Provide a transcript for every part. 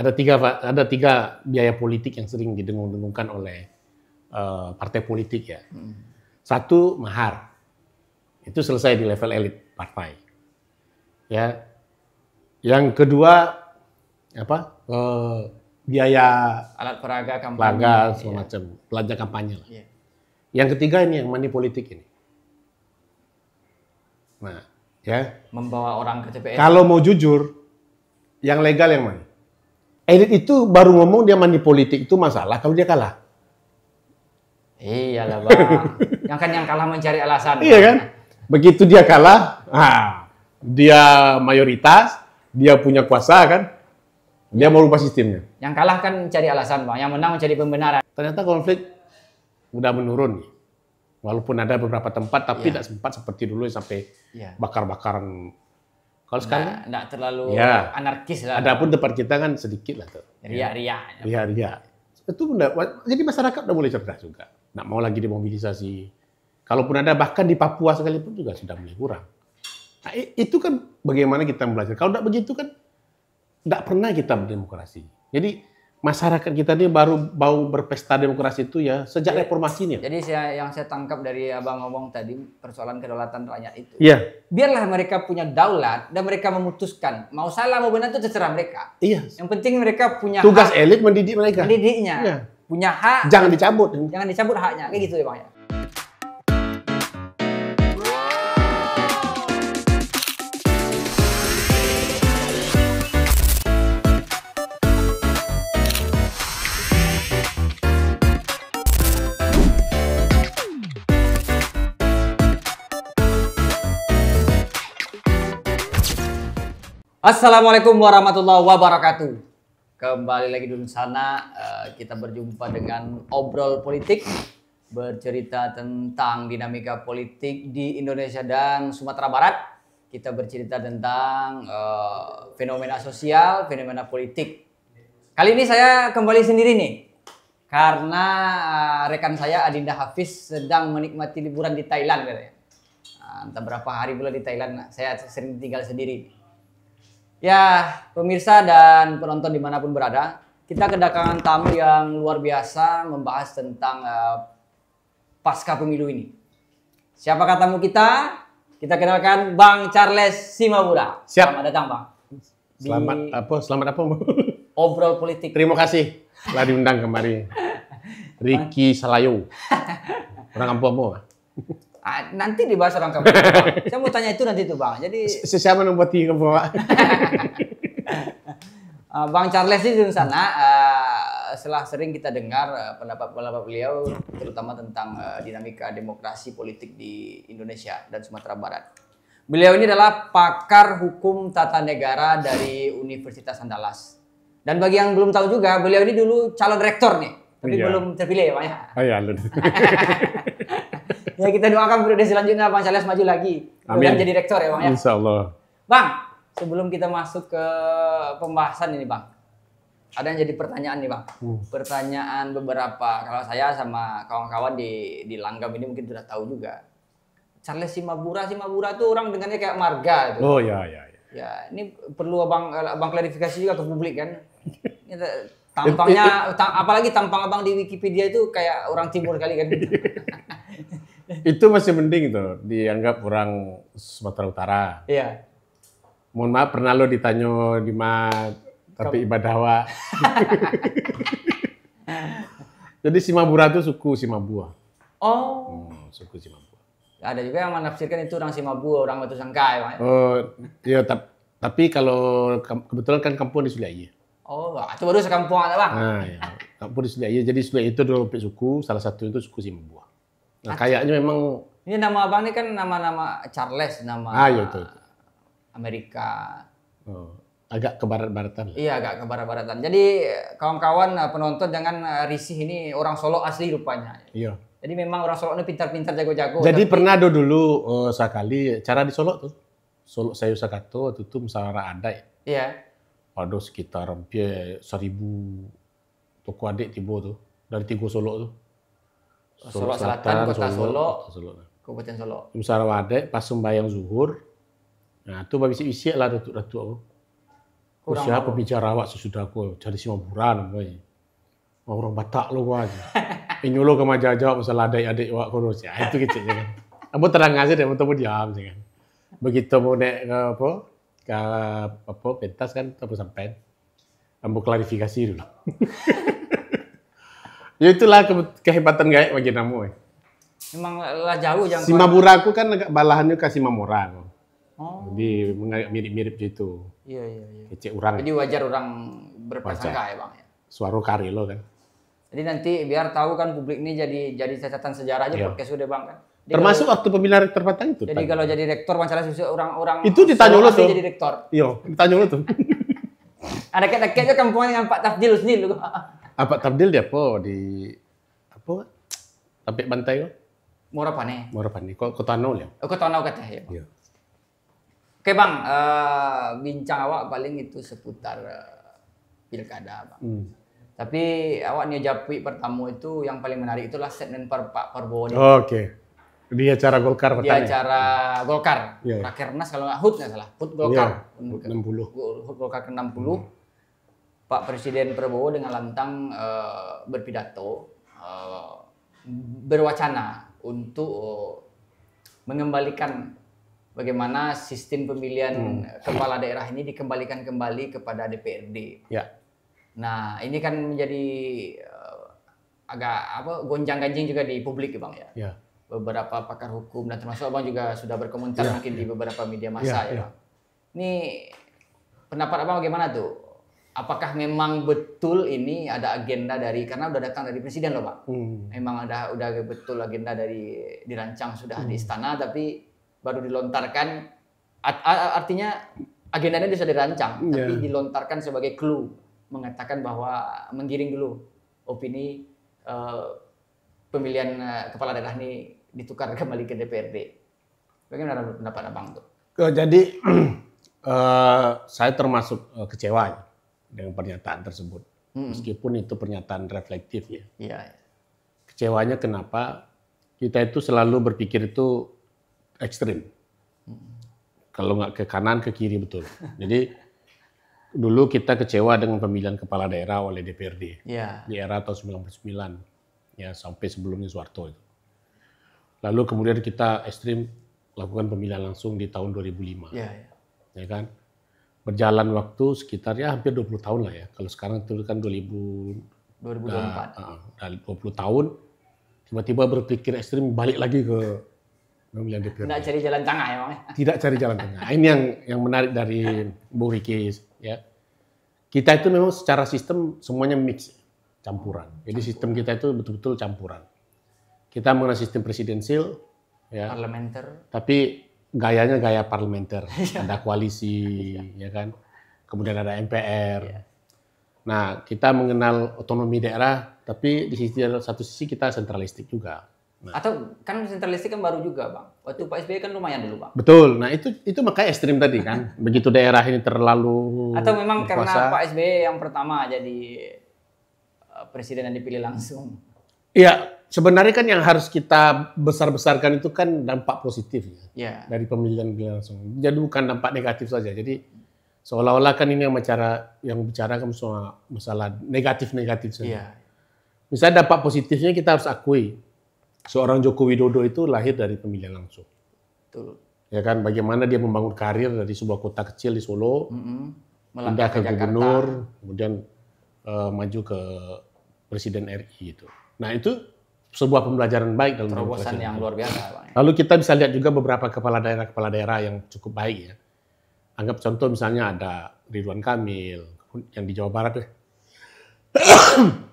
ada tiga biaya politik yang sering didengung-dengungkan oleh partai politik ya. Satu, mahar. Itu selesai di level elit partai. Ya. Yang kedua, biaya Alat peraga kampanye. peraga semacam belanja kampanye lah. Iya. Yang ketiga ini yang money politik ini. Nah, ya. Membawa orang ke TPS. Kalau mau jujur, yang legal yang mana? Elit itu baru ngomong dia money politik itu masalah kalau dia kalah. Iyalah Bang. yang kalah mencari alasan. Iya kan? Begitu dia kalah, dia mayoritas, dia punya kuasa kan, dia mau rubah sistemnya. Yang kalah kan mencari alasan Bang, yang menang mencari pembenaran. Ternyata konflik udah menurun. Walaupun ada beberapa tempat, tapi tidak sempat seperti dulu sampai bakar-bakaran. Kalau sekarang Nggak terlalu anarkis lah. Adapun tempat kita kan sedikit lah tuh. Ria-ria. Ria-ria. Itu jadi masyarakat udah mulai cerdas juga. Nggak mau lagi dimobilisasi. Kalaupun ada, bahkan di Papua sekalipun juga sudah mulai kurang. Nah, itu kan bagaimana kita belajar. Kalau nggak begitu kan nggak pernah kita berdemokrasi. Jadi masyarakat kita ini baru berpesta demokrasi itu ya sejak reformasi ini. Jadi yang saya tangkap dari Abang ngomong tadi, persoalan kedaulatan rakyat itu. Iya. Biarlah mereka punya daulat dan mereka memutuskan. Mau salah mau benar itu terserah mereka. Iya. Yang penting mereka punya tugas hak. Elit mendidik mereka. Mendidiknya. Iya. Punya hak. Jangan dicabut. Jangan dicabut haknya. Kayak gitu ya Bang ya. Assalamualaikum warahmatullahi wabarakatuh. Kembali lagi di sana, kita berjumpa dengan Obrol Politik, bercerita tentang dinamika politik di Indonesia dan Sumatera Barat. Kita bercerita tentang fenomena sosial, fenomena politik. Kali ini saya kembali sendiri nih, karena rekan saya Adinda Hafiz sedang menikmati liburan di Thailand katanya. Entah berapa hari pula di Thailand, saya sering tinggal sendiri. Ya, pemirsa dan penonton dimanapun berada, kita kedatangan tamu yang luar biasa membahas tentang pasca pemilu ini. Siapakah tamu kita? Kita kenalkan Bang Charles Simabura. Siap. Selamat datang Bang. Selamat apa? Obrol Politik. Terima kasih telah diundang kemari. Ricky Salayo. Orang kampung apa? Nanti dibahas orang kampung. Bang. Saya mau tanya itu nanti tuh Bang. Jadi siapa yang buat kampung? Bang Charles di sana, setelah sering kita dengar pendapat-pendapat beliau, terutama tentang dinamika demokrasi politik di Indonesia dan Sumatera Barat. Beliau ini adalah pakar hukum tata negara dari Universitas Andalas. Dan bagi yang belum tahu juga, beliau ini dulu calon rektor nih, tapi belum terpilih ya Bang ya. Oh iya, ya kita doakan periode selanjutnya Bang Charles maju lagi. Amin. Jadi rektor ya Bang ya. Insya Allah. Bang, sebelum kita masuk ke pembahasan ini Bang, ada yang jadi pertanyaan nih Bang. Pertanyaan beberapa, kalau saya sama kawan-kawan di Langgam ini mungkin sudah tahu juga. Charles Simabura tuh orang dengannya kayak marga itu. Oh ya. Ya, ini perlu abang klarifikasi juga ke publik kan. Tampangnya, apalagi tampang abang di Wikipedia itu kayak orang timur kali kan. Itu masih mending tuh, dianggap orang Sumatera Utara. Iya. Mohon maaf, pernah lo ditanya di mana, tapi ibadawa. Jadi Simabura itu suku Simabua. Oh. Suku Simabua. Ada juga yang menafsirkan itu orang Simabua, orang Batu Sangkai. Oh, iya. Tapi kalau kebetulan kan kampung di Sulaiya. Oh, itu baru sekampung ada Bang. Nah, ya. Kampung di Sulaiya. Jadi Sulaiya itu ada suku, salah satu itu suku Simabua. Nah, kayaknya memang. Ini nama abang ini kan nama-nama Charles, nama. Iya itu. Amerika. Oh, agak ke barat-baratan. Iya, agak ke barat-baratan. Jadi kawan-kawan penonton jangan risih, ini orang Solo asli rupanya. Iya. Jadi memang orang Solo ini pintar-pintar jago-jago. Jadi pernah ada dulu sekali cara di Solo tuh. Solo Sayu Sakato waktu itu musyawarah adat. Iya. Ada sekitar hampir 1.000 toko adik tiba tuh dari 3 Solo tuh. Solo Selatan, Kota Solo. Kabupaten Solo. Musyawarah adat pas sembahyang zuhur. Nah, itu babisi-bisi lah datuk-datuk aku. Kurang siapa malu. bicara awak sesudah aku cari Simaburan, boy. Orang Batak lo gua aja. Inyo lo ke jawab masalah adik-adik awak kurus ya. Itu kecilnya kan. Aku terang aja deh, mau diam sih kan. Begitu mau naik ke pentas kan, aku sampai. Ambo klarifikasi dulu. Ya itulah kehebatan gaek bagi namu. Memang lah jauh jangan. Simabura aku kan agak balahannya ke Simamora. Oh. Jadi mirip-mirip gitu. Iya, iya, iya. Kecek orang. Jadi wajar orang berprasangka ya Bang ya. Suara kari lo kan. Jadi nanti biar tahu kan publik ini jadi catatan sejarah aja Iya. podcast udah Bang kan. Jadi Termasuk waktu pemilihan rektor Batang itu. jadi kalau jadi rektor masalah susu orang-orang Itu ditanya Solo lo asli tuh. jadi rektor. Iya, ditanya lo tuh. Ada kayak kampungan dengan Pak Tafdil sendiri lu. Apa Tabdil dia apa di apa? Sampai bantai lo? Murah apa nih? Morapani. Kota Nol ya? Aku tahu kata ya. Iya. Oke Bang, bincang awak paling itu seputar pilkada Bang. Tapi awak nih Japui pertama itu yang paling menarik itulah statement Pak Prabowo Oke. Di acara Golkar di Batang. acara Golkar, Iya. Rakernas kalau nggak HUT nggak salah, HUT Iya, Golkar, 60. HUT Golkar ke-60. Pak Presiden Prabowo dengan lantang berpidato, berwacana untuk mengembalikan bagaimana sistem pemilihan kepala daerah ini dikembalikan kembali kepada DPRD. Ya. Nah, ini kan menjadi agak gonjang-ganjing juga di publik ya Bang ya. Ya. Beberapa pakar hukum dan termasuk Abang juga sudah berkomentar mungkin di beberapa media massa ya Bang. Ini pendapat Abang bagaimana tuh? Apakah memang betul ini ada agenda dari karena udah datang dari presiden loh Bang. Memang udah betul agenda dari dirancang sudah di istana tapi baru dilontarkan artinya agendanya sudah dirancang tapi dilontarkan sebagai clue mengatakan bahwa menggiring dulu opini pemilihan kepala daerah ini ditukar kembali ke DPRD. Bagaimana pendapat Abang tuh? Jadi saya termasuk kecewa dengan pernyataan tersebut. Meskipun itu pernyataan reflektif ya. Iya. Kecewanya kenapa? Kita itu selalu berpikir itu ekstrim. Kalau nggak ke kanan, ke kiri betul. Jadi dulu kita kecewa dengan pemilihan kepala daerah oleh DPRD. Iya. Di era tahun 99. Ya, sampai sebelumnya Soeharto itu. Lalu kemudian kita ekstrim lakukan pemilihan langsung di tahun 2005. Iya. Ya kan? Berjalan waktu sekitar ya hampir 20 tahun lah ya. Kalau sekarang itu kan 2024. Dari 20 tahun, tiba-tiba berpikir ekstrim balik lagi ke pemilihan DPRD. Nggak cari jalan tengah ya Bang. Tidak cari jalan tengah. Ini yang menarik dari Bung Riki ya. Kita itu memang secara sistem semuanya mix, campuran. Jadi sistem kita itu betul-betul campuran. Kita mengenal sistem presidensil, ya. Parlementer. Tapi gayanya gaya parlementer. Ada koalisi, ya kan. Kemudian ada MPR. Nah, kita mengenal otonomi daerah, tapi di satu sisi kita sentralistik juga. Nah. Atau kan sentralistik kan baru juga Bang. Waktu Pak SBY kan lumayan dulu Bang. Betul. Nah, itu makanya ekstrim tadi kan. Begitu daerah ini terlalu Atau memang berkuasa. karena Pak SBY yang pertama jadi presiden yang dipilih langsung. Iya, sebenarnya kan yang harus kita besar-besarkan itu kan dampak positif ya. Iya. Dari pemilihan langsung. Jadi bukan dampak negatif saja. Jadi seolah-olah kan ini yang bicara kan masalah negatif-negatif saja. Iya. Misalnya dampak positifnya kita harus akui. Seorang Joko Widodo itu lahir dari pemilihan langsung. Betul. Ya kan, bagaimana dia membangun karir dari sebuah kota kecil di Solo, pindah ke Jakarta. gubernur, kemudian maju ke presiden RI itu. Nah, itu sebuah pembelajaran baik dalam Terobosan demokrasi. yang luar biasa Bang. Lalu kita bisa lihat juga beberapa kepala daerah yang cukup baik ya. Anggap contoh misalnya ada Ridwan Kamil yang di Jawa Barat deh.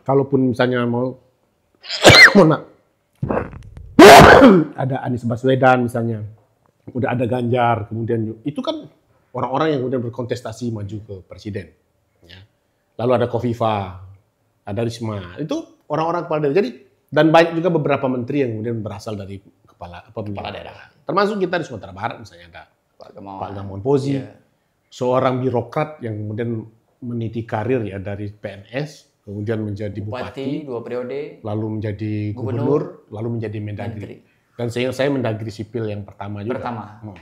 Kalaupun misalnya mau ada Anies Baswedan misalnya, udah ada Ganjar, kemudian itu kan orang-orang yang kemudian berkontestasi maju ke presiden. Ya. Lalu ada Kofifa, ada Risma, itu orang-orang kepala daerah. Jadi dan banyak juga beberapa menteri yang kemudian berasal dari kepala daerah. Termasuk kita di Sumatera Barat misalnya ada Pak Pak Gamawan Fauzi, seorang birokrat yang kemudian meniti karir ya dari PNS, kemudian menjadi bupati, 2 periode, lalu menjadi gubernur, lalu menjadi mendagri. Dan saya mendagri sipil yang pertama juga.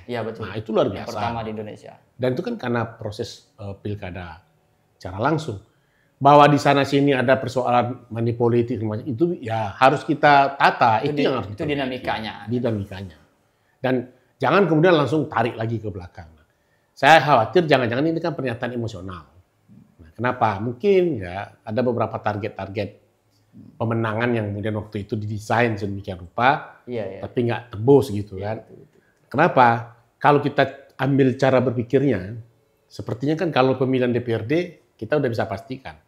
Iya betul. Nah itu luar Yang biasa. pertama di Indonesia. Dan itu kan karena proses pilkada. secara langsung. Bahwa di sana sini ada persoalan money politik itu ya harus kita tata. Itu yang harus itu dinamikanya. Dinamikanya. Dan jangan kemudian langsung tarik lagi ke belakang. Saya khawatir jangan-jangan ini kan pernyataan emosional. Nah, kenapa? Mungkin ya ada beberapa target-target pemenangan yang kemudian waktu itu didesain sedemikian rupa, tapi nggak tebus gitu kan. Kenapa? Kalau kita ambil cara berpikirnya, sepertinya kan kalau pemilihan DPRD kita udah bisa pastikan,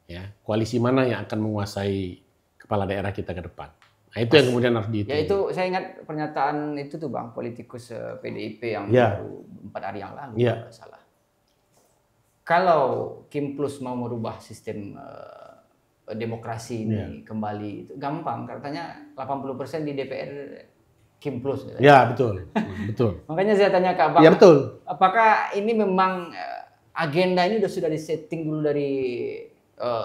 ya koalisi mana yang akan menguasai kepala daerah kita ke depan. Nah itu yang kemudian harus dihitung. Ya itu saya ingat pernyataan itu tuh Bang, politikus PDIP yang baru 4 hari yang lalu kalau salah. Kalau Kim Plus mau merubah sistem demokrasi ini kembali itu gampang, katanya 80% di DPR Kim Plus. Ya betul, betul. Makanya saya tanya ke Abang, ya, betul. Apakah ini memang agenda ini sudah disetting dulu dari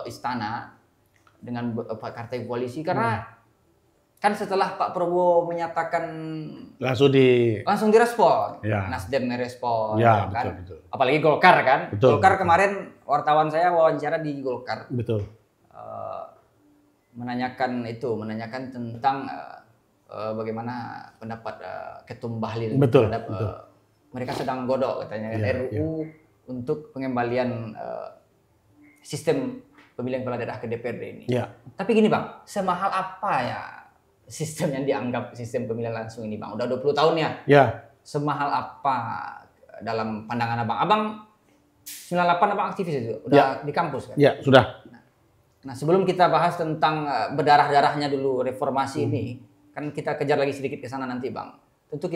istana dengan partai koalisi karena kan setelah Pak Prabowo menyatakan langsung direspon, Nasdem merespon, kan? Betul. Apalagi Golkar kan, Golkar kemarin wartawan saya wawancara di Golkar, menanyakan tentang bagaimana pendapat Ketum Bahlil terhadap mereka sedang godok katanya RUU untuk pengembalian sistem pemilihan kepala daerah ke DPRD ini. Tapi gini Bang, semahal apa ya sistem yang dianggap sistem pemilihan langsung ini Bang? Udah 20 tahun ya? Semahal apa dalam pandangan Abang? Abang 98 Abang aktivis itu? Udah di kampus kan? Ya, sudah. Nah sebelum kita bahas tentang berdarah-darahnya dulu reformasi ini, kan kita kejar lagi sedikit ke sana nanti Bang. Tentu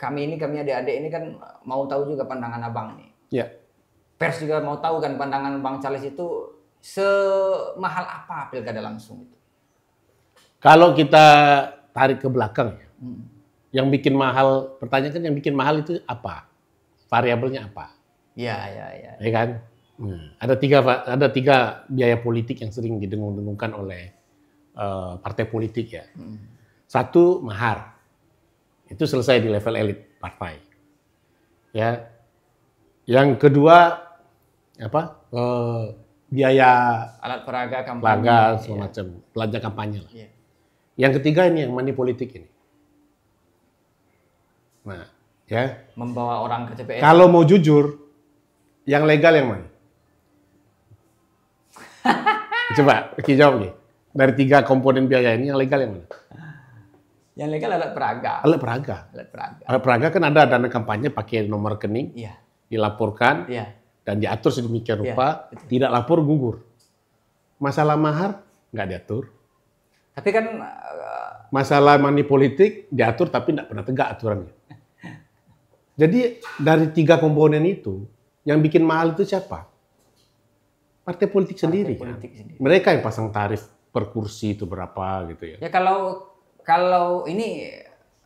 kami adik-adik ini kan mau tahu juga pandangan Abang ini. Pers juga mau tahu kan pandangan Bang Charles itu semahal apa pilkada langsung itu? Kalau kita tarik ke belakang, yang bikin mahal, pertanyaan kan yang bikin mahal itu apa? Variabelnya apa? Ya kan? Ada tiga biaya politik yang sering didengung-dengungkan oleh partai politik ya. Satu, mahar. Itu selesai di level elit partai. Ya. Yang kedua, biaya alat peraga kampanye, semacam belanja kampanye lah. Yang ketiga ini yang money politik ini. Nah, ya. Membawa orang ke TPS. Kalau mau jujur, yang legal yang mana? Coba, Ki jawab nih. Dari 3 komponen biaya ini yang legal yang mana? Yang legal alat peraga. Alat peraga kan ada dana kampanye pakai nomor rekening, dilaporkan, dan diatur sedemikian rupa, tidak lapor gugur. Masalah mahar nggak diatur. Tapi kan masalah money politik diatur tapi nggak pernah tegak aturannya. Jadi dari 3 komponen itu, yang bikin mahal itu siapa? Partai politik sendiri. Mereka yang pasang tarif per kursi itu berapa gitu ya. Ya kalau ini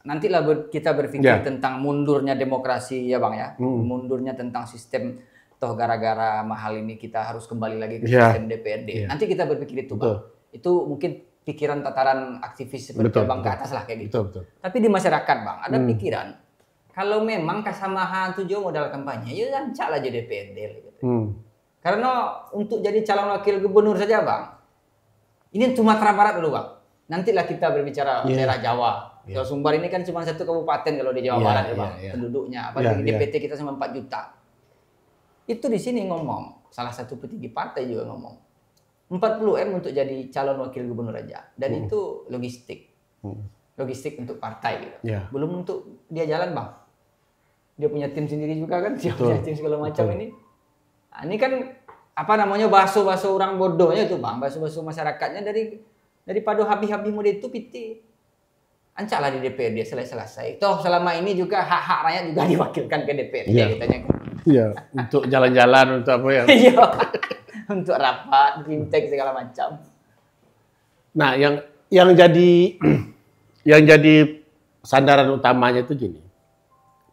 nantilah kita berpikir tentang mundurnya demokrasi ya Bang ya. Mundurnya tentang sistem toh gara-gara mahal ini kita harus kembali lagi ke sistem DPRD. Nanti kita berpikir itu Bang. Itu mungkin pikiran tataran aktivis seperti Bang ke atas lah kayak gitu. Tapi di masyarakat Bang ada pikiran kalau memang kasamahan tujuh modal kampanye ya rancak aja DPRD gitu. Karena untuk jadi calon wakil gubernur saja Bang, ini Sumatera Barat dulu Bang. Nantilah kita berbicara daerah Jawa. Kalau Sumbar ini kan cuma 1 kabupaten kalau di Jawa Barat ya Bang, penduduknya. Apalagi DPT kita cuma 4 juta. Itu di sini ngomong, salah satu petinggi partai juga ngomong, 40 M untuk jadi calon wakil gubernur aja. Dan itu logistik. Logistik untuk partai gitu. Belum untuk dia jalan Bang. Dia punya tim sendiri juga kan, dia punya tim segala macam ini. Nah, ini kan baso-baso orang bodohnya itu Bang, baso-baso masyarakatnya daripada habis-habis mode itu piti. Ancaklah di DPRD selesai. Toh selama ini juga hak-hak rakyat juga diwakilkan ke DPRD katanya. Iya, untuk jalan-jalan untuk apa ya? Iya. Untuk rapat, fintech segala macam. Nah, yang jadi sandaran utamanya itu gini.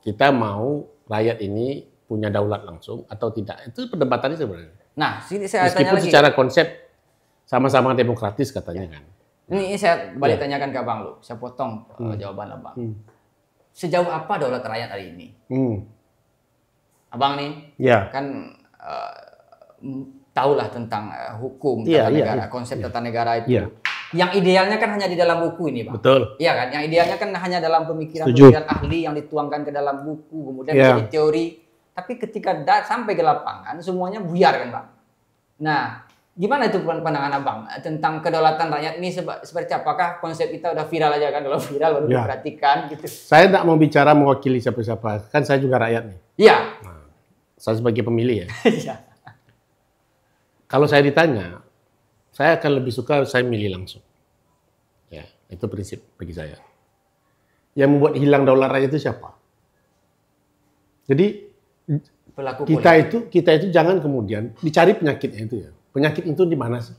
Kita mau rakyat ini punya daulat langsung atau tidak. Itu perdebatannya sebenarnya. Nah, sini saya tanya lagi. Secara konsep sama-sama demokratis katanya kan. Ini saya balik tanyakan ke Abang lu. Saya potong jawaban Abang. Sejauh apa daulat rakyat hari ini? Abang nih, kan tahulah tentang hukum Iya, tata iya, negara, iya. konsep Iya. tata negara itu. Iya. Yang idealnya kan hanya di dalam buku ini, Bang. Betul. Iya kan? Yang idealnya kan hanya dalam Setuju. pemikiran ahli yang dituangkan ke dalam buku, kemudian Iya. menjadi teori. Tapi ketika sampai ke lapangan, semuanya buyar kan, Bang? Nah, gimana itu pandangan Abang tentang kedaulatan rakyat ini seperti apakah konsep kita udah viral aja kan? Kalau viral baru Ya. diperhatikan gitu. Saya tidak mau bicara mewakili siapa-siapa. Kan saya juga rakyat nih. Iya. Saya sebagai pemilih ya. Iya. Kalau saya ditanya, saya akan lebih suka saya milih langsung. Ya, itu prinsip bagi saya. Yang membuat hilang daulat rakyat itu siapa? Jadi Pelaku kita itu jangan kemudian dicari penyakitnya itu ya. Penyakit itu di mana sih?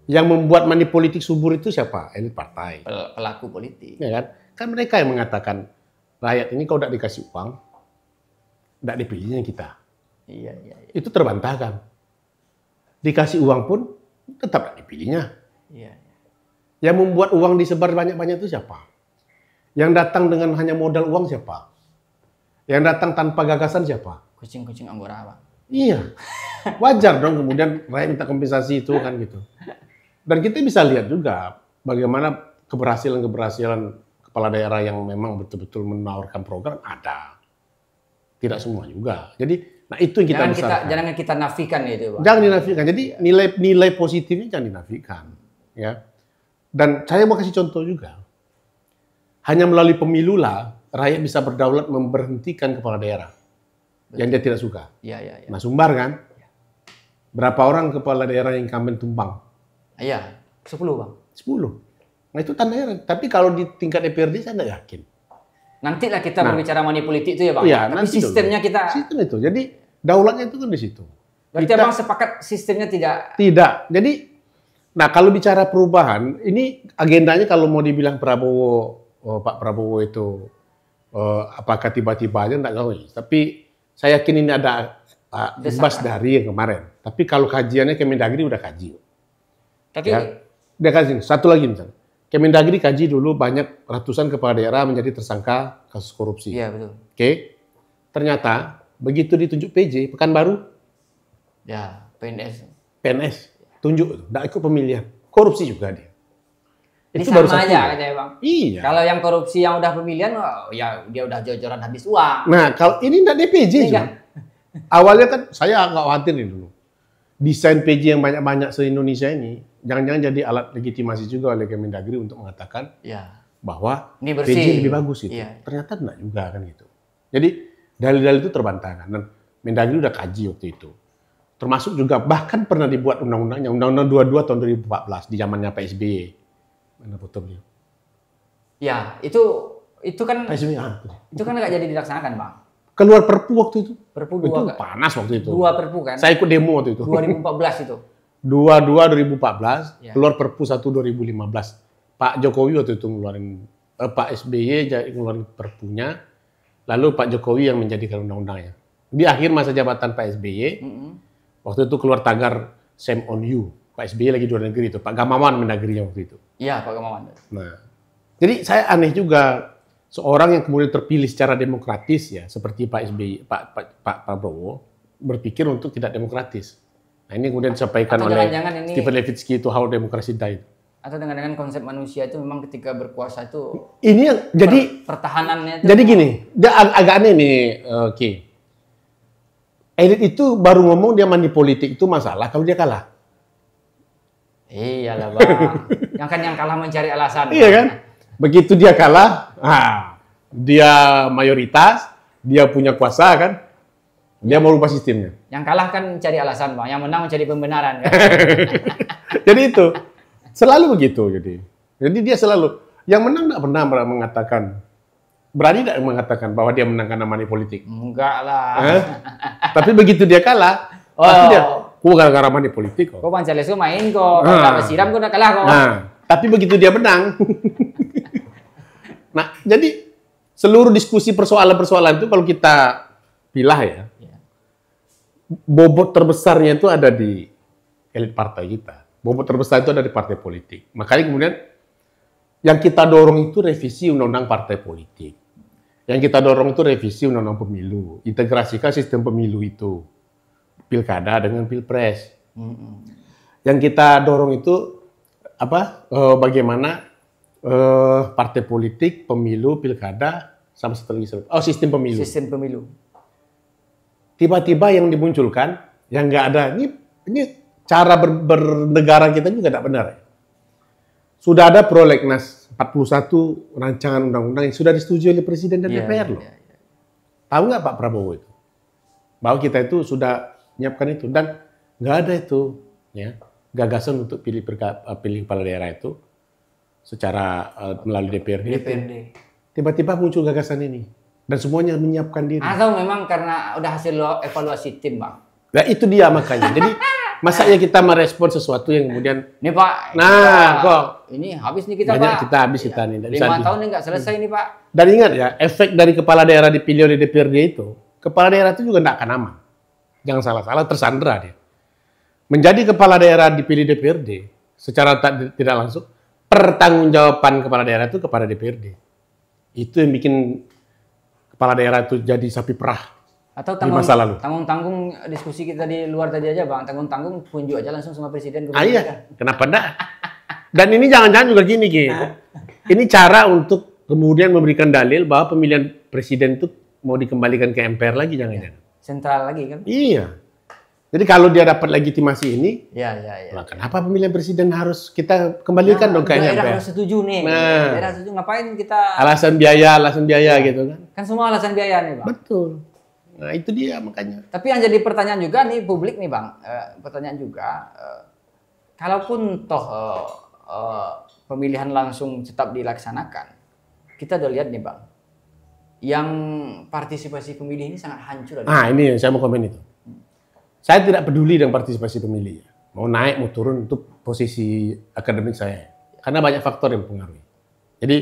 Yang membuat money politik subur itu siapa? Elit partai. pelaku politik. Ya kan? Kan mereka yang mengatakan rakyat ini kalau tidak dikasih uang, tidak dipilihnya kita. Iya, iya, iya. Itu terbantahkan. Dikasih uang pun tetap tidak dipilihnya. Iya, iya. Yang membuat uang disebar banyak-banyak itu siapa? Yang datang dengan hanya modal uang siapa? Yang datang tanpa gagasan siapa? Kucing-kucing Anggora, Bang. Iya. Wajar dong kemudian rakyat minta kompensasi itu kan gitu. Dan kita bisa lihat juga bagaimana keberhasilan-keberhasilan kepala daerah yang memang betul-betul menawarkan program ada. Tidak semua juga. Jadi, nah itu yang kita besarkan. Jangan kita nafikan itu, Bang. Jangan dinafikan. Jadi nilai positifnya jangan dinafikan. Ya. Dan saya mau kasih contoh juga. Hanya melalui pemilu lah rakyat bisa berdaulat memberhentikan kepala daerah yang dia tidak suka. Iya, iya, iya. Nah, Sumbar kan? Berapa orang kepala daerah yang incumbent tumbang? Iya, 10, Bang. 10. Nah, itu tandanya. Tapi kalau di tingkat DPRD saya tidak yakin. Nantilah kita berbicara money politik itu ya, Bang. Iya, Tapi nanti sistemnya dulu. kita. Sistem itu. Jadi daulatnya itu kan di situ. Berarti Kita- Abang sepakat sistemnya tidak. Tidak. Jadi, nah kalau bicara perubahan, ini agendanya kalau mau dibilang Pak Prabowo itu apakah tiba-tiba aja enggak tahu. Tapi saya yakin ini ada imbas dari yang kemarin. Tapi kalau kajiannya Kemendagri udah kaji. Tapi Ya. Dia kasih satu lagi misalnya. Kemendagri kaji dulu banyak ratusan kepala daerah menjadi tersangka kasus korupsi. iya betul. Oke. Ternyata begitu ditunjuk PJ Pekanbaru, Ya, PNS. PNS tunjuk enggak ikut pemilihan. Korupsi juga dia. Ini Itu sama baru satu. aja katanya, Bang. Iya. Kalau yang korupsi yang udah pemilihan, oh, ya dia udah jor-joran habis uang. Nah, kalau ini enggak DPJ Ini juga. Awalnya kan saya agak khawatir nih dulu. Desain PJ yang banyak-banyak se-Indonesia ini, jangan-jangan jadi alat legitimasi juga oleh Kemendagri untuk mengatakan Ya. bahwa Ini bersih. PJ lebih bagus itu. Iya. Ternyata enggak juga kan gitu. Jadi dalil-dalil itu terbantahkan. Dan Mendagri udah kaji waktu itu. Termasuk juga bahkan pernah dibuat undang-undangnya, Undang-Undang 22 tahun 2014 di zamannya Pak SBY. Mana foto beliau? Ya, itu kan Pak SBY. itu kan nggak jadi dilaksanakan, Bang. Keluar Perpu waktu itu. Perpu Itu 2 panas waktu itu. Perpu kan? Saya ikut demo waktu itu. 2014 itu. 22 2014, Ya. keluar Perpu 1 2015. Pak Jokowi waktu itu ngeluarin Pak SBY ngeluarin Perpunya, lalu Pak Jokowi yang menjadikan undang-undangnya. Di akhir masa jabatan Pak SBY, waktu itu keluar tagar Shame on you. Pak SBY lagi di luar negeri itu, Pak Gamawan Mendagrinya waktu itu. Iya, Pak Gamawan. Nah, jadi saya aneh juga seorang yang kemudian terpilih secara demokratis ya, seperti Pak SBY, Pak Prabowo berpikir untuk tidak demokratis. Nah, ini kemudian disampaikan Atau oleh jangan-jangan ini- Stephen Levitsky itu How Democracy Died. Atau dengan konsep manusia itu memang ketika berkuasa itu Ini yang jadi pertahanannya itu jadi gini, dia agak aneh nih, Ki. Elit itu baru ngomong dia money politik itu masalah kalau dia kalah. iyalah, Bang. yang kalah mencari alasan. Iya kan? Begitu dia kalah, dia mayoritas, dia punya kuasa kan, dia mau rubah sistemnya. Yang kalah kan mencari alasan, Bang. Yang menang mencari pembenaran kan. Jadi itu selalu begitu. Jadi dia selalu yang menang tidak pernah mengatakan, berani tidak mengatakan bahwa dia menang karena money politik. Enggak lah. Tapi begitu dia kalah, pasti dia, gara-gara money politik kok. Kok Bang Charles main kok. Kalau nggak bersiram kok udah kalah kok. Nah, tapi begitu dia menang. Nah, jadi seluruh diskusi persoalan-persoalan itu kalau kita pilah ya, bobot terbesarnya itu ada di elit partai kita. Bobot terbesar itu ada di partai politik. Makanya kemudian yang kita dorong itu revisi undang-undang partai politik. Yang kita dorong itu revisi undang-undang pemilu, integrasikan sistem pemilu itu, pilkada dengan pilpres. Yang kita dorong itu bagaimana partai politik, pemilu, pilkada, sama seterusnya. Oh, sistem pemilu. Sistem pemilu. Tiba-tiba yang dimunculkan, yang nggak ada, ini cara bernegara kita juga tidak benar. Sudah ada prolegnas 41 rancangan undang-undang yang sudah disetujui oleh Presiden dan DPR loh. Tahu nggak Pak Prabowo itu? Bahwa kita itu sudah menyiapkan itu dan nggak ada itu ya gagasan untuk pilih kepala daerah itu secara melalui DPRD. Tiba-tiba muncul gagasan ini dan semuanya menyiapkan diri. Atau memang karena udah hasil evaluasi tim, Bang? Nah itu dia makanya. Jadi masanya kita merespon sesuatu yang kemudian ini Pak, ini habis nih kita banyak Pak. kita habis kita nih. 5 tahun ini nggak selesai nih Pak. Dan ingat ya, efek dari kepala daerah dipilih oleh DPRD itu, kepala daerah itu juga nggak akan aman. Jangan salah-salah, tersandera dia. Menjadi kepala daerah dipilih DPRD, secara tidak langsung, pertanggungjawaban kepala daerah itu kepada DPRD. Itu yang bikin kepala daerah itu jadi sapi perah. Atau di masa lalu. Tanggung-tanggung diskusi kita di luar tadi aja Bang, tanggung-tanggung tunjuk aja langsung sama Presiden. Iya, kenapa enggak? Dan ini jangan-jangan juga gini, Ki. Ini cara untuk kemudian memberikan dalil bahwa pemilihan Presiden itu mau dikembalikan ke MPR lagi, jangan-jangan. Sentral lagi kan? Iya. Jadi kalau dia dapat legitimasi ini, ya. Nah, kenapa pemilihan Presiden harus kita kembalikan dong ke MPR? Daerah harus setuju nih. Nah, daerah setuju, ngapain kita? Alasan biaya gitu kan? Kan semua alasan biaya nih Bang. Betul. Nah itu dia makanya. Tapi yang jadi pertanyaan juga nih publik nih Bang, pertanyaan juga, kalaupun toh pemilihan langsung tetap dilaksanakan, kita udah lihat nih Bang, yang partisipasi pemilih ini sangat hancur. Ini saya mau komen itu. Saya tidak peduli dengan partisipasi pemilih. Mau naik, mau turun, itu posisi akademik saya. Karena banyak faktor yang mempengaruhi. Jadi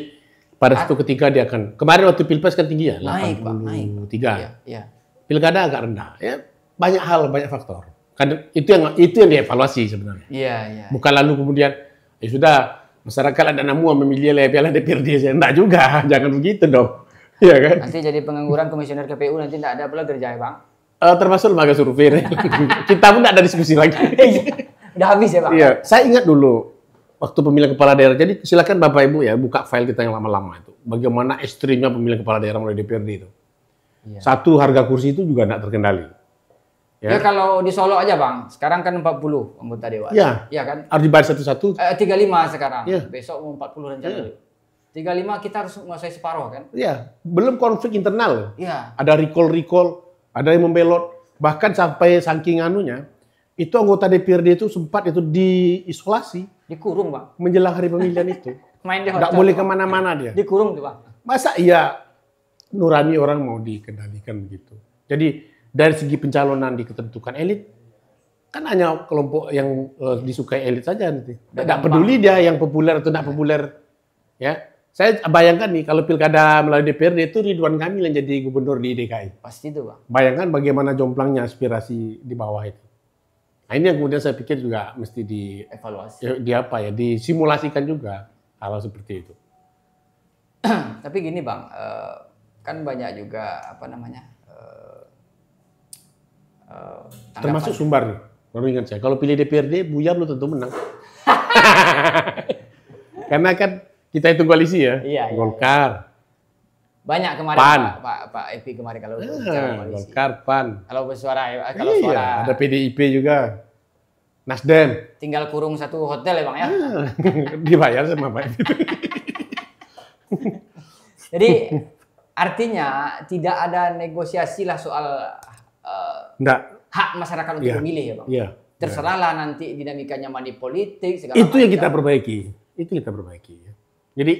pada suatu ketika dia akan, kemarin waktu Pilpres kan tinggi ya, naik, 83. Iya. Pilkada agak rendah. Ya, banyak hal, banyak faktor. Kan itu yang dievaluasi sebenarnya. Iya. Bukan lalu kemudian ya sudah masyarakat ada namu memilih piala DPRD saya. Enggak juga, jangan begitu dong. Iya kan? Nanti jadi pengangguran komisioner KPU nanti enggak ada pula kerja ya, Bang. Termasuk lembaga survei. Kita pun enggak ada diskusi lagi. Udah habis ya, Bang? Iya, saya ingat dulu waktu pemilihan kepala daerah. Jadi silakan Bapak Ibu ya buka file kita yang lama-lama itu. Bagaimana ekstrimnya pemilihan kepala daerah melalui DPRD itu. Iya. Satu, harga kursi itu juga enggak terkendali. Ya kalau di Solo aja Bang, sekarang kan 40 anggota dewan. Iya kan? Harus dibayar satu-satu. 35 sekarang. Ya. Besok mau 40 rencana. 35 kita harus menguasai separuh kan? Iya, belum konflik internal. Iya. Ada recall, ada yang membelot, bahkan sampai saking anunya, itu anggota DPRD itu sempat itu diisolasi, dikurung Bang. Menjelang hari pemilihan itu. Main di hotel. Nggak boleh kemana-mana dia. Dikurung tuh Bang. Masa iya nurani orang mau dikendalikan begitu. Jadi dari segi pencalonan ditentukan elit, kan hanya kelompok yang disukai elit saja nanti. Tidak peduli dia yang populer atau tidak populer. Ya, saya bayangkan nih kalau pilkada melalui DPRD itu Ridwan Kamil yang jadi gubernur di DKI. Pasti itu Bang. Bayangkan bagaimana jomplangnya aspirasi di bawah itu. Nah ini yang kemudian saya pikir juga mesti dievaluasi. Disimulasikan juga hal seperti itu. Tapi gini Bang, kan banyak juga termasuk Sumbar nih. Baru ingat saya, kalau pilih DPRD, Buya belum tentu menang. Karena kan kita itu koalisi ya, Golkar. Banyak kemarin PAN. Pak Epi kemarin kalau bicara koalisi. Golkar, PAN. Kalau bersuara, suara. Ada PDIP juga. Nasdem. Tinggal kurung satu hotel ya Bang ya. Dibayar sama Pak Epi. Jadi artinya tidak ada negosiasi lah soal hak masyarakat untuk memilih ya Bang. Iya. Terserahlah nanti dinamikanya money politik segala itu yang kita perbaiki. Itu kita perbaiki. Jadi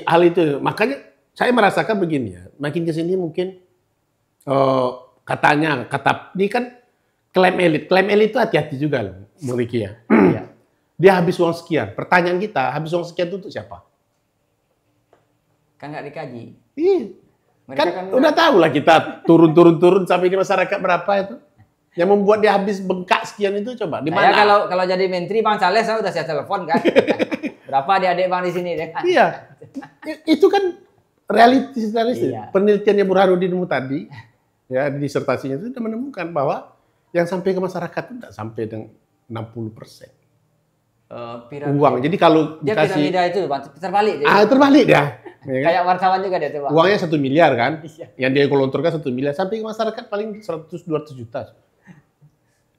hal itu makanya saya merasakan begini ya. Makin ke sini mungkin ini kan klaim elit itu hati-hati juga loh, Bung Riki ya. Dia habis uang sekian. Pertanyaan kita, habis uang sekian itu untuk siapa? Kan nggak dikaji. Iya. Kan udah tahu lah kita turun sampai di masyarakat berapa itu. Yang membuat dia habis bengkak sekian itu coba di mana? Kalau jadi menteri Bang Saleh saya udah saya telepon kan. Berapa adik-adik Bang di sini deh kan. Iya. Itu kan realistis. Iya. Penelitiannya Burhanuddin tadi, ya di disertasinya itu sudah menemukan bahwa yang sampai ke masyarakat itu tidak sampai dengan 60%. Piramida. Uang. Jadi kalau Dia dikasih piramida itu Bang, terbalik dia. terbalik dia. Ya kan? Kayak wartawan juga dia tuh Bang. Uangnya 1 miliar kan, Iya. yang dia gelontorkan 1 miliar sampai ke masyarakat paling 100-200 juta.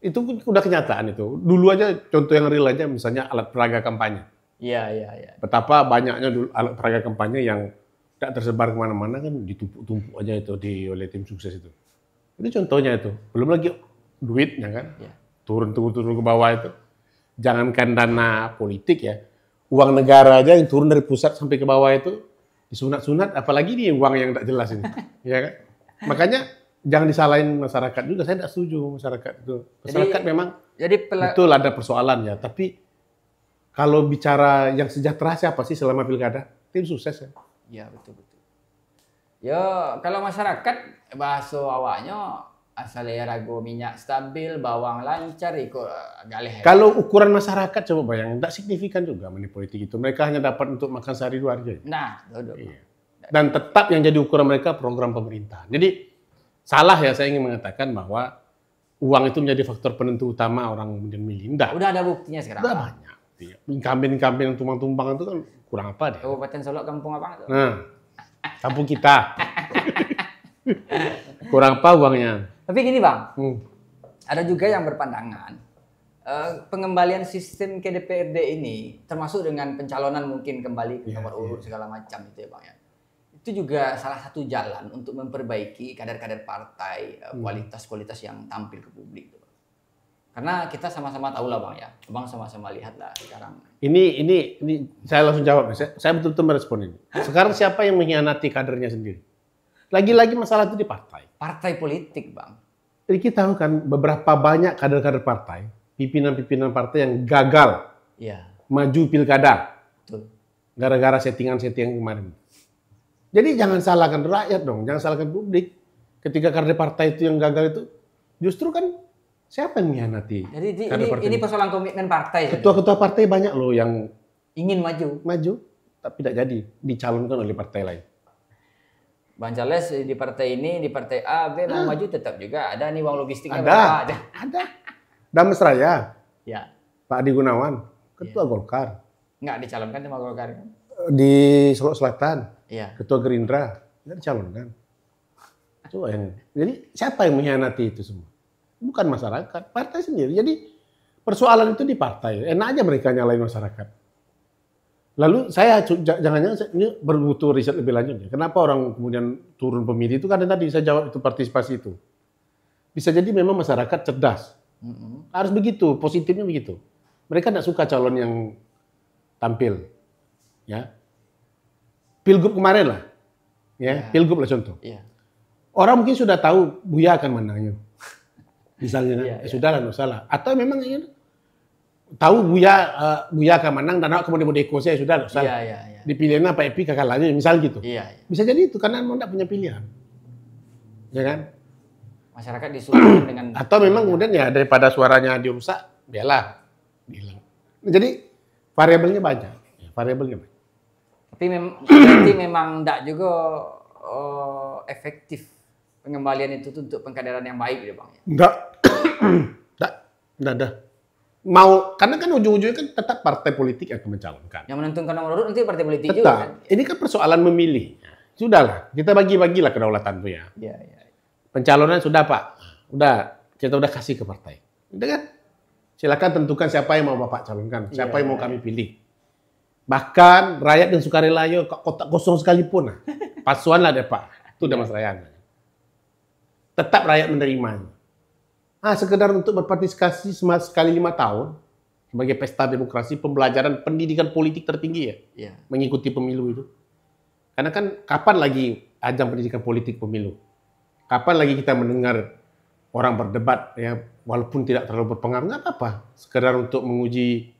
Itu udah kenyataan itu. Dulu aja contoh yang real aja misalnya alat peraga kampanye. Iya. Betapa banyaknya dulu alat peraga kampanye yang tidak tersebar kemana-mana kan ditumpuk-tumpuk aja itu oleh tim sukses itu. Itu contohnya itu. Belum lagi duitnya kan. Iya. Turun ke bawah itu. Jangankan dana politik ya. Uang negara aja yang turun dari pusat sampai ke bawah itu disunat-sunat, apalagi nih uang yang tidak jelas ini. Ya kan? Makanya jangan disalahin masyarakat juga. Saya tidak setuju masyarakat itu. Masyarakat memang betul ada persoalan ya, tapi kalau bicara yang sejahtera siapa sih selama pilkada? Tim sukses ya. Iya, betul. Ya, kalau masyarakat bahasa awaknya asal ya ragu minyak stabil, bawang lancar, ikut galih. Kalau ukuran masyarakat coba bayangin, tidak signifikan juga money politik itu. Mereka hanya dapat untuk makan sehari 2 hari aja. Nah, duduk. Iya. Dan tetap yang jadi ukuran mereka program pemerintah. Jadi salah ya saya ingin mengatakan bahwa uang itu menjadi faktor penentu utama orang memilih. Tidak. Udah ada buktinya sekarang. Udah banyak. Incumbent yang tumpang-tumpang itu kan kurang apa dia? Kabupaten Solok kampung apa? Nah, kampung kita. Kurang apa uangnya? Tapi gini Bang, ada juga yang berpandangan pengembalian sistem ke DPRD ini termasuk dengan pencalonan mungkin kembali ke nomor urut segala macam itu ya Bang ya. Itu juga salah satu jalan untuk memperbaiki kader-kader partai kualitas-kualitas yang tampil ke publik. Karena kita sama-sama tahu lah Bang ya, Bang sama-sama lihat lah sekarang. Ini saya langsung jawab. Saya betul-betul merespon ini. Sekarang siapa yang mengkhianati kadernya sendiri? Lagi-lagi masalah itu di partai. Partai politik Bang. Jadi kita tahu kan beberapa banyak kader-kader partai, pimpinan-pimpinan partai yang gagal maju pilkada. Betul. Gara-gara settingan-settingan kemarin. Jadi jangan salahkan rakyat dong, jangan salahkan publik. Ketika kader partai itu yang gagal itu, justru kan siapa yang mengkhianati? Jadi ini persoalan komitmen partai. Ketua-ketua partai banyak loh yang ingin maju, tapi tidak jadi dicalonkan oleh partai lain. Bang Charles di partai ini, di partai A, B mau maju tetap juga ada nih uang logistiknya ada. Damas Raya. Ya. Pak Adi Gunawan, ketua Golkar. Nggak dicalonkan sama Golkar kan? Di Solok Selatan, ketua Gerindra, nggak dicalonkan. Coba yang, jadi siapa yang mengkhianati itu semua? Bukan masyarakat, partai sendiri. Jadi persoalan itu di partai. Enak aja mereka nyalain masyarakat. Lalu saya jangan-jangan ini berbutuh riset lebih lanjut ya. Kenapa orang kemudian turun pemilih itu? Karena tadi saya jawab itu partisipasi itu. Bisa jadi memang masyarakat cerdas. Harus begitu, positifnya begitu. Mereka tidak suka calon yang tampil. Ya. Pilgub kemarin lah. Ya, Pilgub lah contoh. Orang mungkin sudah tahu Buya akan menangnya. Misalnya, sudahlah, nggak salah. Atau memang ingin tahu Buya akan menang dan kemudian mau deko saya sudah nggak salah. Dipilihnya Pak Epi kakak lainnya, misal gitu. Bisa jadi itu karena mau tidak punya pilihan. Ya kan? Masyarakat disuruh dengan atau memang kemudian ya daripada suaranya dirusak, biarlah hilang. Jadi variabelnya banyak. Tapi berarti memang tidak juga efektif pengembalian itu untuk pengkaderan yang baik ya Bang? Enggak. Enggak. Mau, karena kan ujung-ujungnya kan tetap partai politik yang akan mencalonkan. Yang menentukan nomor urut nanti partai politik tetap. Juga kan? Ini kan persoalan memilih. Sudahlah, kita bagi-bagilah kedaulatan itu ya. Pencalonan sudah Pak. Kita udah kasih ke partai. Udah kan? Silakan tentukan siapa yang mau Bapak calonkan, siapa yang mau kami pilih. Bahkan rakyat dan sukarela ayo kotak kosong sekalipun. Pasuan lah deh Pak. Itu udah Mas Ryan. Tetap rakyat menerimanya. Sekedar untuk berpartisipasi sekali 5 tahun sebagai pesta demokrasi, pembelajaran pendidikan politik tertinggi ya. Mengikuti pemilu itu. Karena kan kapan lagi ajang pendidikan politik pemilu? Kapan lagi kita mendengar orang berdebat ya walaupun tidak terlalu berpengaruh, nggak apa-apa. Sekedar untuk menguji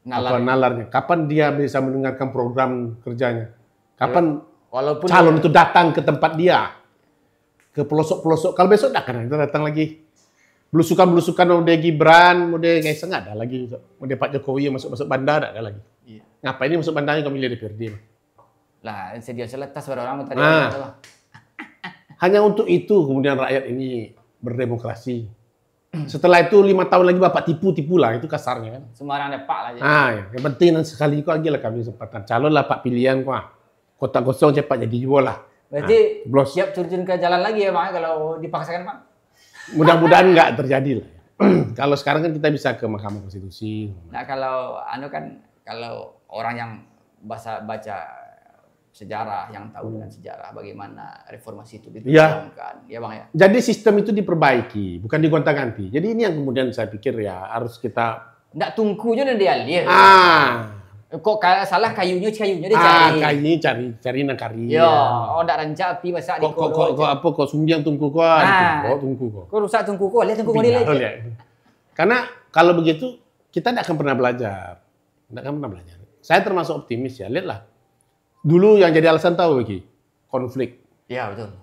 nalarnya. Kapan dia bisa mendengarkan program kerjanya? Kapan walaupun calon itu datang ke tempat dia? Ke pelosok-pelosok. Kalau besok kita datang lagi. Belusukan-belusukan mode Gibran, mode Kaisang nggak ada lagi. Mode Pak Jokowi yang masuk bandar nggak ada lagi. Ngapain ini masuk bandarnya kau milih DPRD? Lah, sedia seletas pada orang tadi. Nah, hanya untuk itu kemudian rakyat ini berdemokrasi. Setelah itu 5 tahun lagi Bapak tipu-tipu lah, itu kasarnya kan. Sembarang depak lah. Yang penting sekali kok lagi lah kami kesempatan. Calon lah Pak pilihan kok. Kota kosong cepat jadi dua lah. Berarti siap terjun ke jalan lagi ya Bang, kalau dipaksakan Bang? Mudah-mudahan nggak terjadi lah. Kalau sekarang kan kita bisa ke Mahkamah Konstitusi. Nah kalau kalau orang yang baca sejarah, yang tahu dengan sejarah bagaimana reformasi itu diperjuangkan, ya Bang ya. Jadi sistem itu diperbaiki, bukan digonta-ganti. Jadi ini yang kemudian saya pikir ya harus kita. Nggak tungkunya udah dialir. Kok salah kayunya dicari. Kayunya cari nakari. Yo, ndak rancak api masak di kok apa kok sumbiang tungku kok. Tungku kok. Kok rusak tungku kok, lihat tungku kok dia. Karena kalau begitu kita tidak akan pernah belajar. Saya termasuk optimis ya, lihatlah. Dulu yang jadi alasan tahu lagi, konflik. Iya, betul.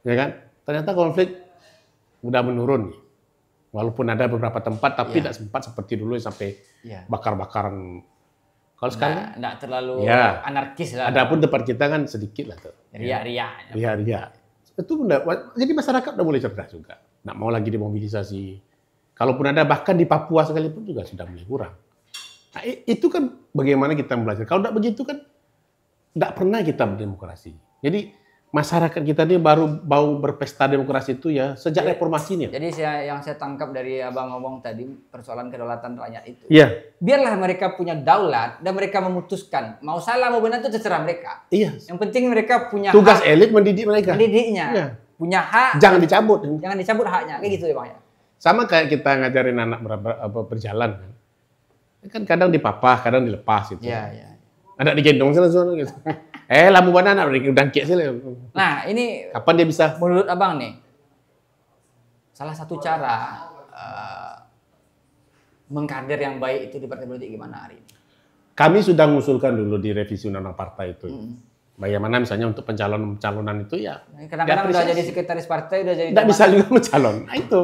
Ya kan? Ternyata konflik udah menurun nih. Walaupun ada beberapa tempat tapi tidak sempat seperti dulu sampai bakar-bakaran. Kalau sekarang enggak terlalu anarkis lah. Adapun tempat kita kan sedikit lah tuh. Ria. Itu jadi masyarakat udah mulai cerdas juga. Nggak mau lagi dimobilisasi. Kalaupun ada bahkan di Papua sekalipun juga sudah mulai kurang. Nah, itu kan bagaimana kita belajar. Kalau tidak begitu kan tidak pernah kita berdemokrasi. Jadi masyarakat kita ini baru berpesta demokrasi itu ya sejak reformasi ini. Jadi yang saya tangkap dari Abang ngomong tadi persoalan kedaulatan rakyat itu. Iya. Biarlah mereka punya daulat dan mereka memutuskan mau salah mau benar itu terserah mereka. Iya. Yang penting mereka punya tugas elit mendidik mereka. Mendidiknya. Iya. Punya hak. Jangan dicabut. Jangan dicabut haknya. Kayak gitu ya Bang ya. Sama kayak kita ngajarin anak berjalan kan. Kan kadang dipapah, kadang dilepas gitu. Iya. Ada digendong sana gitu. Lamu mana anak udah kek sih. Nah, ini kapan dia bisa? Menurut Abang nih, salah satu cara mengkader yang baik itu di partai politik gimana hari ini? Kami sudah mengusulkan dulu di revisi undang-undang partai itu. Bagaimana misalnya untuk pencalonan itu ya. Kadang-kadang udah jadi sekretaris partai, udah jadi. Tidak bisa juga mencalon. Nah, itu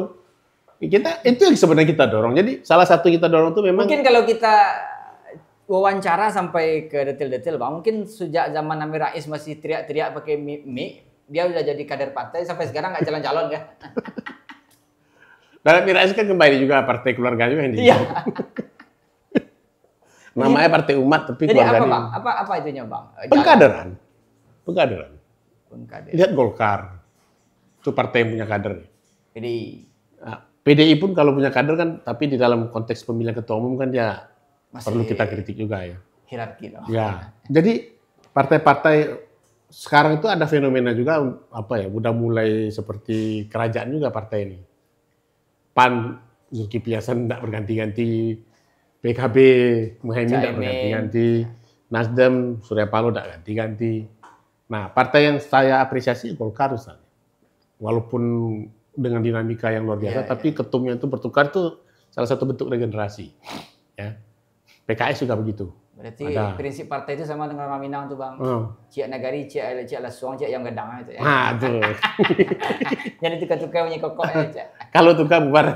yang sebenarnya kita dorong. Jadi salah satu kita dorong itu memang. Mungkin kalau kita wawancara sampai ke detail-detail Bang, mungkin sejak zaman Amin Rais masih teriak-teriak pakai mic, dia udah jadi kader partai sampai sekarang nggak calon-calon kan? Dan Amin Rais kan kembali juga partai keluarga juga ini. Iya. Namanya Partai Umat tapi jadi keluarga apa Bang? Apa itunya Bang? Pengkaderan. Pengkader. Lihat Golkar, itu partai yang punya kader. PDI. Nah, PDI pun kalau punya kader kan, tapi di dalam konteks pemilihan ketua umum kan dia masih perlu kita kritik juga ya. Hierarki loh. Ya, jadi partai-partai sekarang itu ada fenomena juga udah mulai seperti kerajaan juga partai ini. PAN, Zulkifli Hasan tidak berganti-ganti, PKB, Muhaimin tidak berganti-ganti, Nasdem, Surya Paloh tidak ganti-ganti. Nah, partai yang saya apresiasi Golkar misalnya. Walaupun dengan dinamika yang luar biasa, tapi ketumnya itu bertukar itu salah satu bentuk regenerasi. Ya. PKS juga begitu. Berarti prinsip partai itu sama dengan orang Minang tuh Bang. Cia Nagari, Cia Lasuang, Cia yang gedang itu ya. Nah, tuh. Jadi tukar-tukar punya kokok aja. Kalau tukar bubar.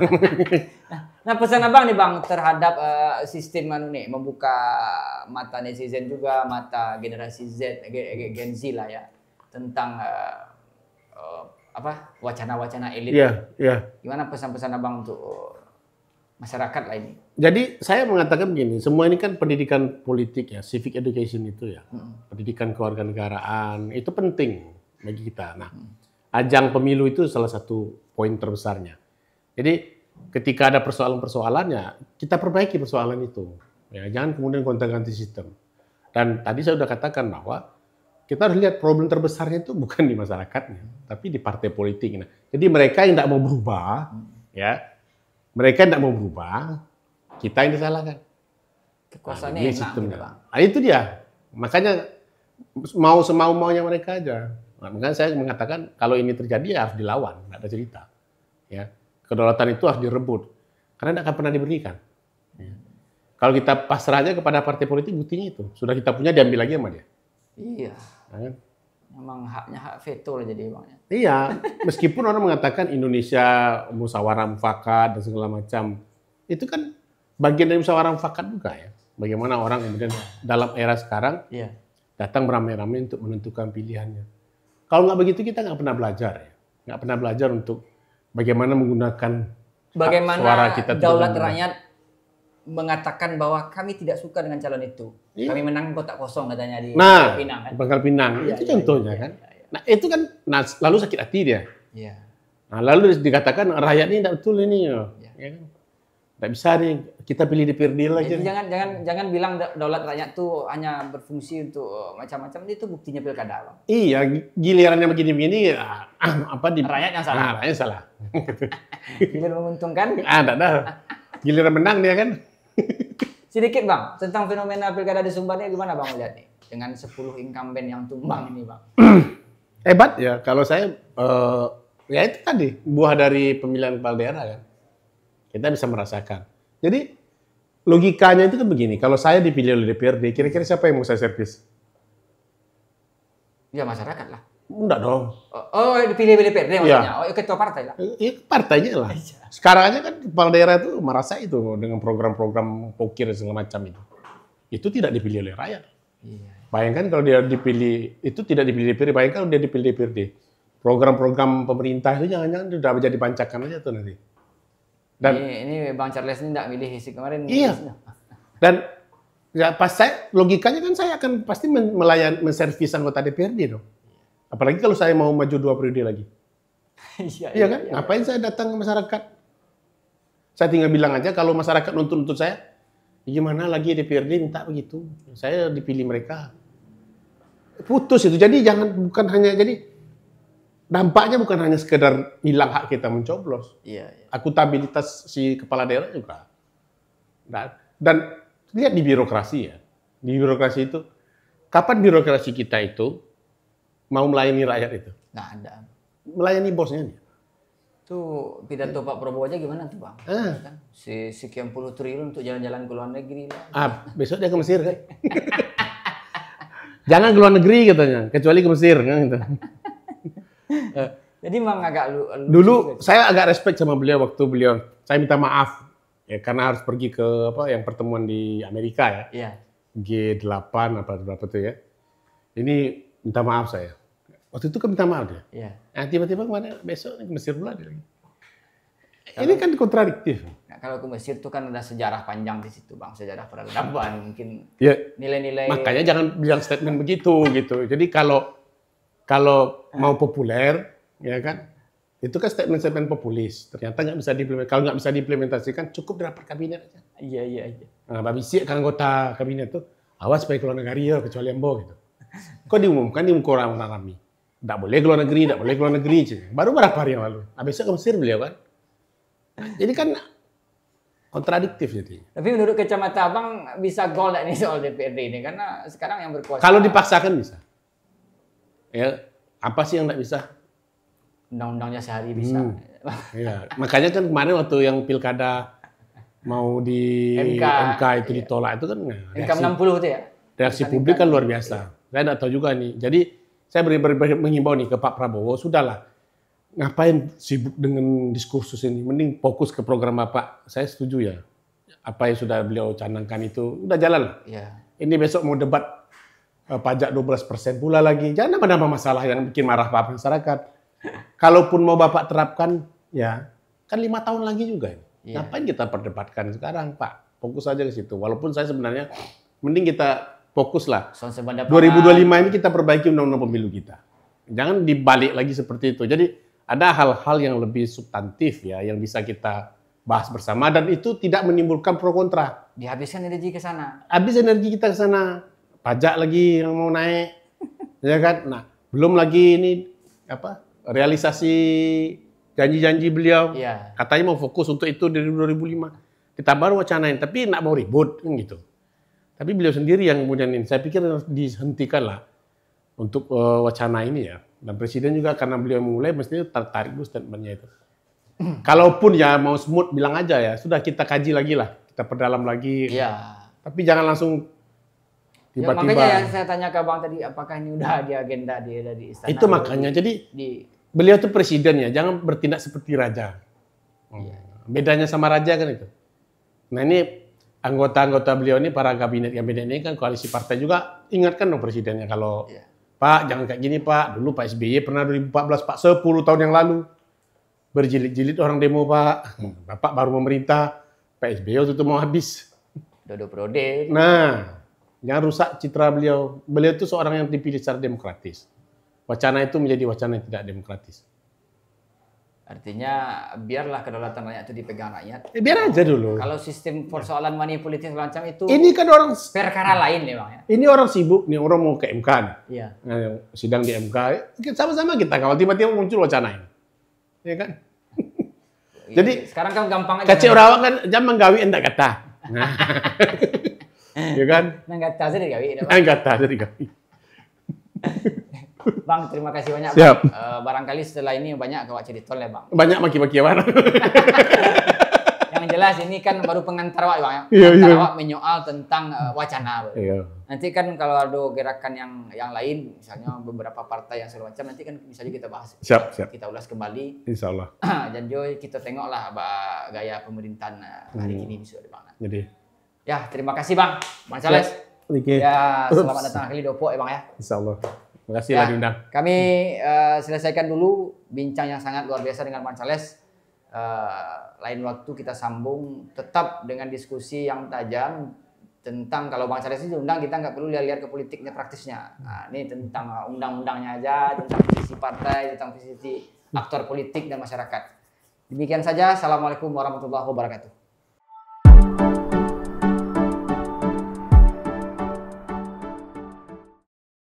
Nah, pesan Abang nih Bang terhadap sistem membuka mata netizen juga, mata generasi Z, Gen Z lah ya, tentang wacana-wacana elit. Iya. Gimana pesan-pesan Abang untuk masyarakat lah ini? Jadi saya mengatakan begini, semua ini kan pendidikan politik ya, civic education itu ya, pendidikan kewarganegaraan itu penting bagi kita. Nah, ajang pemilu itu salah satu poin terbesarnya. Jadi ketika ada persoalan-persoalannya, kita perbaiki persoalan itu. Ya, jangan kemudian gonta-ganti sistem. Dan tadi saya sudah katakan bahwa kita harus lihat problem terbesarnya itu bukan di masyarakatnya, tapi di partai politik. Nah, jadi mereka yang tidak mau berubah, mereka tidak mau berubah, kita yang disalahkan. Kekuasaannya enak gitu, Bang. Nah, itu dia. Makanya mau semau-maunya mereka aja. Nah, makanya saya mengatakan kalau ini terjadi ya harus dilawan, nggak ada cerita. Ya, kedaulatan itu harus direbut, karena tidak akan pernah diberikan. Ya. Kalau kita pasrah aja kepada partai politik, buktinya itu sudah kita punya diambil lagi sama dia. Iya. Nah, memang haknya hak veto lah jadi Bang. Iya, meskipun orang mengatakan Indonesia musyawarah mufakat dan segala macam, itu kan bagian dari musyawarah mufakat juga ya. Bagaimana orang kemudian dalam era sekarang datang beramai-ramai untuk menentukan pilihannya. Kalau nggak begitu kita nggak pernah belajar ya. Nggak pernah belajar untuk bagaimana menggunakan Bagaimana suara kita itu daulat dengan benar. rakyat mengatakan bahwa kami tidak suka dengan calon itu. Iya. Kami menang kotak kosong katanya di Nah, Pinang kan. Pangkal Pinang Iya, itu iya, contohnya iya, kan. iya, iya. Nah itu kan, lalu sakit hati dia. Iya. Nah, lalu dikatakan rakyat ini tidak betul ini, ya kan? Tidak bisa nih kita pilih DPRD lagi. Jadi jangan bilang daulat rakyat tuh hanya berfungsi untuk macam-macam, itu buktinya pilkada, Bang. Iya, gilirannya begini-begini, apa di Rakyat yang salah. rakyat salah. Giliran menguntungkan. Tidak dah. Giliran menang dia kan. Sedikit Bang, tentang fenomena pilkada di Sumbar ini gimana Bang melihat nih? Dengan 10 incumbent yang tumbang ini Bang. Hebat ya, kalau saya, ya itu tadi, buah dari pemilihan kepala daerah kan. Kita bisa merasakan. Jadi, logikanya itu kan begini, kalau saya dipilih oleh DPRD, kira-kira siapa yang mau saya servis? Ya masyarakat lah. Enggak dong. Oh dipilih DPRD maksudnya? Oh ketua partai lah? Ya partainya lah. Sekarang aja kan kepala daerah itu merasa itu dengan program-program pokir dan segala macam itu. Itu tidak dipilih oleh rakyat. Iya. Bayangkan kalau dia dipilih, itu tidak dipilih DPRD, bayangkan kalau dia dipilih DPRD. Program-program pemerintah itu jangan-jangan sudah menjadi bancakan aja tuh nanti. Dan ini Bang Charles ini tidak milih isi kemarin. iya. Dan ya pas saya, logikanya kan saya akan pasti menservis anggota DPRD dong. Apalagi kalau saya mau maju 2 periode lagi. Iya kan? Ngapain saya datang ke masyarakat? Saya tinggal bilang aja kalau masyarakat nuntut saya, gimana lagi DPRD minta begitu? Saya dipilih mereka. Putus itu. Jadi bukan hanya dampaknya bukan hanya sekedar hilang hak kita mencoblos. Iya. Akuntabilitas si kepala daerah juga. Dan lihat di birokrasi ya. Di birokrasi itu, kapan birokrasi kita itu mau melayani rakyat itu? Nggak ada. Melayani bosnya nih. Tuh pidato Pak Prabowo aja gimana tuh Bang? Kan? Sekian puluh triliun untuk jalan-jalan ke luar negeri lah. Besok dia ke Mesir kan? Jangan ke luar negeri katanya, kecuali ke Mesir kan gitu. Jadi memang agak Dulu saya agak respect sama beliau waktu saya minta maaf ya karena harus pergi ke yang pertemuan di Amerika ya. Iya. G8 apa berapa tuh ya. Ini minta maaf saya. Waktu itu kan minta maaf dia. Iya. Nah, tiba-tiba kemarin besok ke Mesir pula dia lagi. Ini kan kontradiktif. Nah, kalau ke Mesir tuh kan ada sejarah panjang di situ Bang, sejarah peradaban mungkin Ya, nilai-nilai. makanya jangan bilang statement begitu gitu. Jadi kalau mau populer, ya kan, itu kan statement-statement populis. Ternyata nggak bisa diimplementasikan. Kalau nggak bisa diimplementasikan, cukup di rapat kabinet aja. Iya. Nah, babisi ke anggota kabinet tuh, awas supaya keluar negeri ya, kecuali Embo gitu. Kok diumumkan di muka orang rame. Nggak boleh keluar negeri. Baru berapa hari yang lalu. Nah, besok ke Mesir beliau kan. Jadi kan kontradiktif jadi. Tapi menurut kacamata Abang bisa gol nggak nih soal DPRD ini? Karena sekarang yang berkuasa. Kalau dipaksakan bisa. Ya, apa sih yang nggak bisa? Undang-undangnya sehari bisa. Iya. Makanya kan kemarin waktu yang pilkada mau di MK itu ditolak itu kan MK 60 itu ya? Reaksi publik kan luar biasa. Saya nggak tahu juga nih. Jadi saya menghimbau nih ke Pak Prabowo, sudahlah. Ngapain sibuk dengan diskursus ini? Mending fokus ke program Bapak. Saya setuju ya. Apa yang sudah beliau canangkan itu udah jalan lah. Iya. Ini besok mau debat pajak 12% pula lagi. Jangan nambah masalah yang bikin marah Pak masyarakat. Kalaupun mau Bapak terapkan, ya kan 5 tahun lagi juga. Iya. Ngapain kita perdebatkan sekarang, Pak? Fokus aja ke situ. Walaupun saya sebenarnya mending kita fokus lah. 2025 ini kita perbaiki undang-undang pemilu kita. Jangan dibalik lagi seperti itu. Jadi ada hal-hal yang lebih substantif ya yang bisa kita bahas bersama dan itu tidak menimbulkan pro kontra. Dihabiskan energi ke sana. Habis energi kita ke sana. Pajak lagi yang mau naik. Ya kan? Nah, belum lagi ini realisasi janji-janji beliau. Iya. Katanya mau fokus untuk itu dari 2005. Kita baru wacanain tapi nak mau ribut kan gitu. Tapi beliau sendiri yang kemudian ini saya pikir harus dihentikan lah untuk wacana ini ya. Dan Presiden juga karena beliau mulai mestinya tertarik dulu statementnya itu. Kalaupun ya mau smooth bilang aja ya, sudah kita kaji lagi lah, kita perdalam lagi. Iya. Tapi jangan langsung tiba-tiba. Ya, makanya yang saya tanya ke Bang tadi, apakah ini udah di agenda dia di istana? Itu makanya, jadi beliau tuh presiden ya, jangan bertindak seperti raja. Bedanya sama raja kan itu. Nah ini anggota-anggota beliau ini, para kabinet-kabinet ini kan koalisi partai juga, ingatkan dong presidennya kalau Iya. Pak jangan kayak gini Pak, dulu Pak SBY pernah 2014 Pak, 10 tahun yang lalu berjilid-jilid orang demo Pak, Bapak baru memerintah, Pak SBY waktu itu mau habis. Dodo Prode. Nah, jangan rusak citra beliau. Beliau itu seorang yang dipilih secara demokratis. Wacana itu menjadi wacana yang tidak demokratis. Artinya biarlah kedaulatan rakyat itu dipegang rakyat. Biar aja dulu. Kalau sistem persoalan money politik semacam itu Ini kan orang, perkara lain ya Bang ya. ini orang sibuk nih, orang mau ke MK nih. Iya. Nah, sidang di MK, sama-sama kita kawal, tiba-tiba muncul wacana ini. Ya kan? Jadi, sekarang kan gampang aja. kacau rawak kan jam menggawi enggak kata. Nah. Ya kan? Nah, enggak tahu sih digawi. Enggak kata jadi gawi. Bang, terima kasih banyak. Siap. Bang. Barangkali setelah ini banyak kawak cerita ya Bang. Banyak maki-maki apa? Yang jelas ini kan baru pengantar Wak Bang ya. Iya, Pengantar iya. Wak menyoal tentang wacana. Iya. Nanti kan kalau ada gerakan yang lain, misalnya beberapa partai yang segala macam, nanti kan bisa juga kita bahas. Siap, siap. Kita ulas kembali. Insya Allah. Dan Joy, kita tengoklah gaya pemerintahan hari ini bisa Bang. Jadi, Ya, terima kasih Bang. Bang Charles. Oke. Ya, selamat datang kali Dopo ya Bang ya. Insya Allah. Terima kasih Ya, lah diundang. kami selesaikan dulu bincang yang sangat luar biasa dengan Bang Charles. Lain waktu kita sambung tetap dengan diskusi yang tajam tentang kalau Bang Charles itu diundang kita nggak perlu lihat-lihat ke politiknya praktisnya. Nah, ini tentang undang-undangnya aja, tentang visi partai, tentang visi aktor politik dan masyarakat. Demikian saja. Assalamualaikum warahmatullahi wabarakatuh.